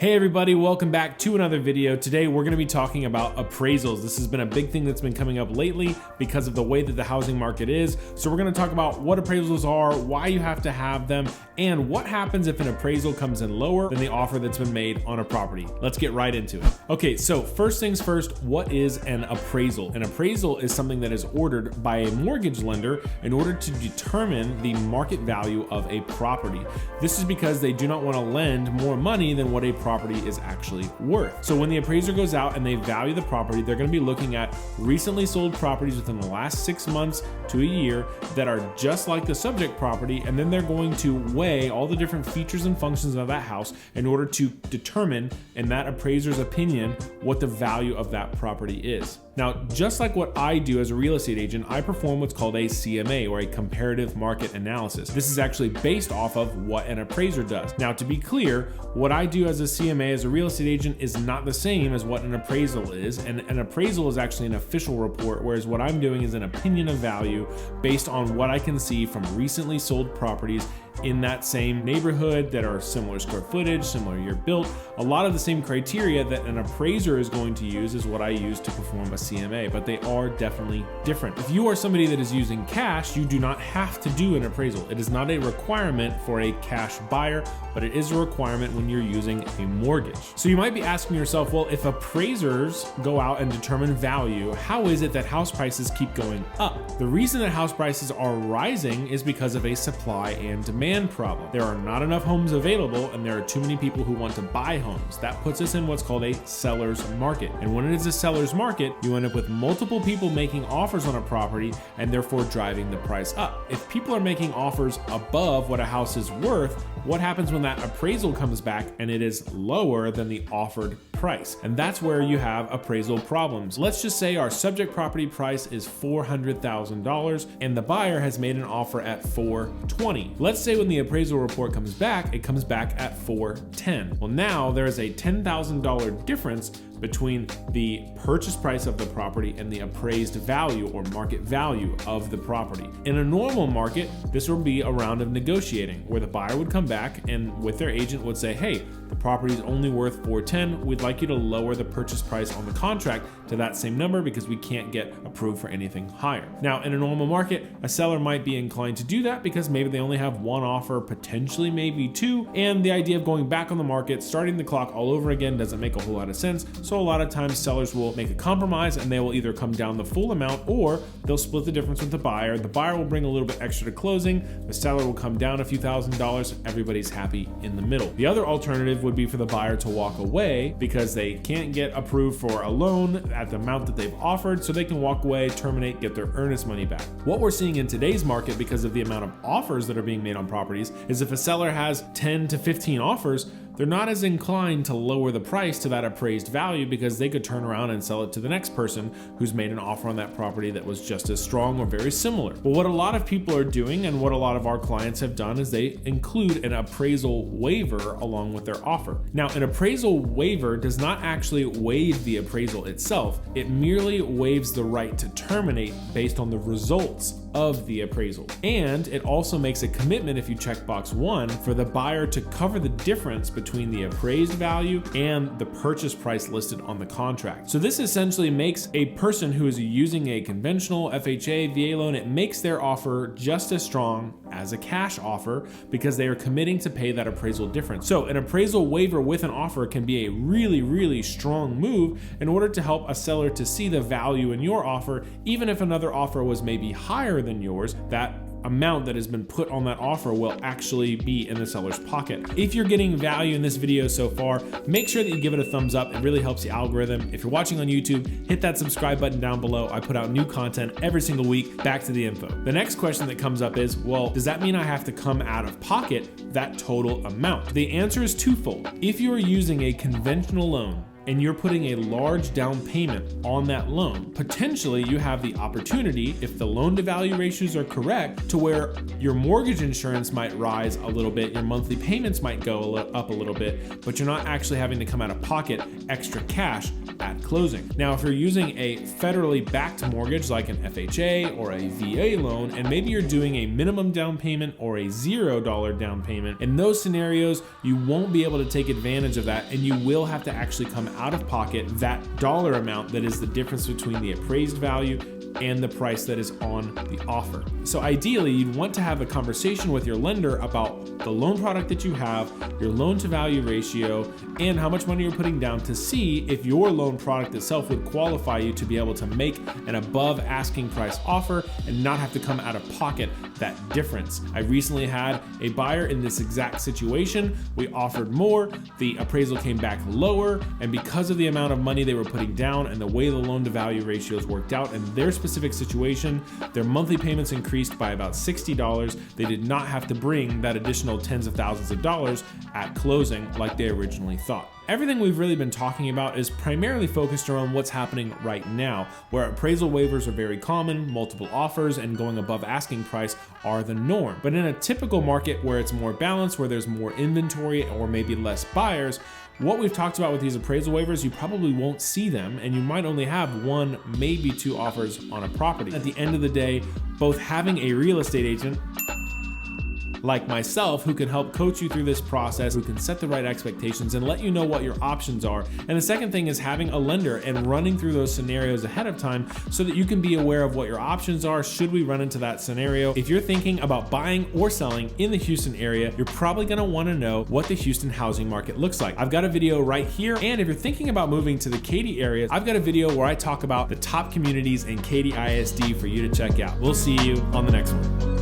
Hey everybody, welcome back to another video. Today we're going to be talking about appraisals. This has been a big thing that's been coming up lately because of the way that the housing market is. So we're going to talk about what appraisals are, why you have to have them, and what happens if an appraisal comes in lower than the offer that's been made on a property. Let's get right into it. Okay, so first things first, what is an appraisal? An appraisal is something that is ordered by a mortgage lender in order to determine the market value of a property. This is because they do not want to lend more money than what a property is actually worth. So when the appraiser goes out and they value the property, they're going to be looking at recently sold properties within the last 6 months to a year that are just like the subject property, and then they're going to weigh all the different features and functions of that house in order to determine, in that appraiser's opinion, what the value of that property is. Now, just like what I do as a real estate agent, I perform what's called a CMA, or a comparative market analysis. This is actually based off of what an appraiser does. Now, to be clear, what I do as a CMA as a real estate agent is not the same as what an appraisal is, and an appraisal is actually an official report, whereas what I'm doing is an opinion of value based on what I can see from recently sold properties in that same neighborhood that are similar square footage, similar year built. A lot of the same criteria that an appraiser is going to use is what I use to perform a CMA, but they are definitely different. If you are somebody that is using cash, you do not have to do an appraisal. It is not a requirement for a cash buyer, but it is a requirement when you're using a mortgage. So you might be asking yourself, well, if appraisers go out and determine value, how is it that house prices keep going up? The reason that house prices are rising is because of a supply and demand problem. There are not enough homes available, and there are too many people who want to buy homes. That puts us in what's called a seller's market. And when it is a seller's market, you end up with multiple people making offers on a property and therefore driving the price up. If people are making offers above what a house is worth, what happens when that appraisal comes back and it is lower than the offered price? And that's where you have appraisal problems. Let's just say our subject property price is $400,000 and the buyer has made an offer at $420,000. Let's say when the appraisal report comes back, it comes back at $410,000. Well, now there is a $10,000 difference between the purchase price of the property and the appraised value or market value of the property. In a normal market, this would be a round of negotiating where the buyer would come back and with their agent would say, hey, the property is only worth $410,000. We'd like you to lower the purchase price on the contract to that same number because we can't get approved for anything higher. Now, in a normal market, a seller might be inclined to do that because maybe they only have one offer, potentially maybe two, and the idea of going back on the market, starting the clock all over again doesn't make a whole lot of sense. So a lot of times sellers will make a compromise and they will either come down the full amount or they'll split the difference with the buyer. The buyer will bring a little bit extra to closing. The seller will come down a few $1,000s. Everybody's happy in the middle. The other alternative would be for the buyer to walk away because they can't get approved for a loan at the amount that they've offered, so they can walk away, terminate, get their earnest money back. What we're seeing in today's market, because of the amount of offers that are being made on properties, is if a seller has 10 to 15 offers, they're not as inclined to lower the price to that appraised value because they could turn around and sell it to the next person who's made an offer on that property that was just as strong or very similar. But what a lot of people are doing and what a lot of our clients have done is they include an appraisal waiver along with their offer. Now, an appraisal waiver does not actually waive the appraisal itself. It merely waives the right to terminate based on the results of the appraisal. And it also makes a commitment, if you check box 1, for the buyer to cover the difference between the appraised value and the purchase price listed on the contract. So this essentially makes a person who is using a conventional FHA, VA loan, it makes their offer just as strong as a cash offer because they are committing to pay that appraisal difference. So an appraisal waiver with an offer can be a really, really strong move in order to help a seller to see the value in your offer, even if another offer was maybe higher than yours. That amount that has been put on that offer will actually be in the seller's pocket. If you're getting value in this video so far, make sure that you give it a thumbs up. It really helps the algorithm. If you're watching on YouTube, hit that subscribe button down below. I put out new content every single week. Back to the info. The next question that comes up is, well, does that mean I have to come out of pocket that total amount? The answer is twofold. If you are using a conventional loan, and you're putting a large down payment on that loan, potentially you have the opportunity, if the loan to value ratios are correct, to where your mortgage insurance might rise a little bit, your monthly payments might go up a little bit, but you're not actually having to come out of pocket extra cash at closing. Now, if you're using a federally backed mortgage like an FHA or a VA loan, and maybe you're doing a minimum down payment or a $0 down payment, in those scenarios, you won't be able to take advantage of that, and you will have to actually come out of pocket that dollar amount that is the difference between the appraised value and the price that is on the offer. So ideally, you'd want to have a conversation with your lender about the loan product that you have, your loan to value ratio, and how much money you're putting down to see if your loan product itself would qualify you to be able to make an above asking price offer and not have to come out of pocket that difference. I recently had a buyer in this exact situation. We offered more, the appraisal came back lower, and because of the amount of money they were putting down and the way the loan to value ratios worked out in their specific situation, their monthly payments increased by about $60. They did not have to bring that additional tens of thousands of dollars at closing like they originally thought. Everything we've really been talking about is primarily focused around what's happening right now, where appraisal waivers are very common, multiple offers and going above asking price are the norm. But in a typical market where it's more balanced, where there's more inventory or maybe less buyers, what we've talked about with these appraisal waivers, you probably won't see them, and you might only have one, maybe two offers on a property. At the end of the day, both having a real estate agent like myself who can help coach you through this process, who can set the right expectations and let you know what your options are. And the second thing is having a lender and running through those scenarios ahead of time so that you can be aware of what your options are should we run into that scenario. If you're thinking about buying or selling in the Houston area, you're probably gonna wanna know what the Houston housing market looks like. I've got a video right here, and if you're thinking about moving to the Katy area, I've got a video where I talk about the top communities in Katy ISD for you to check out. We'll see you on the next one.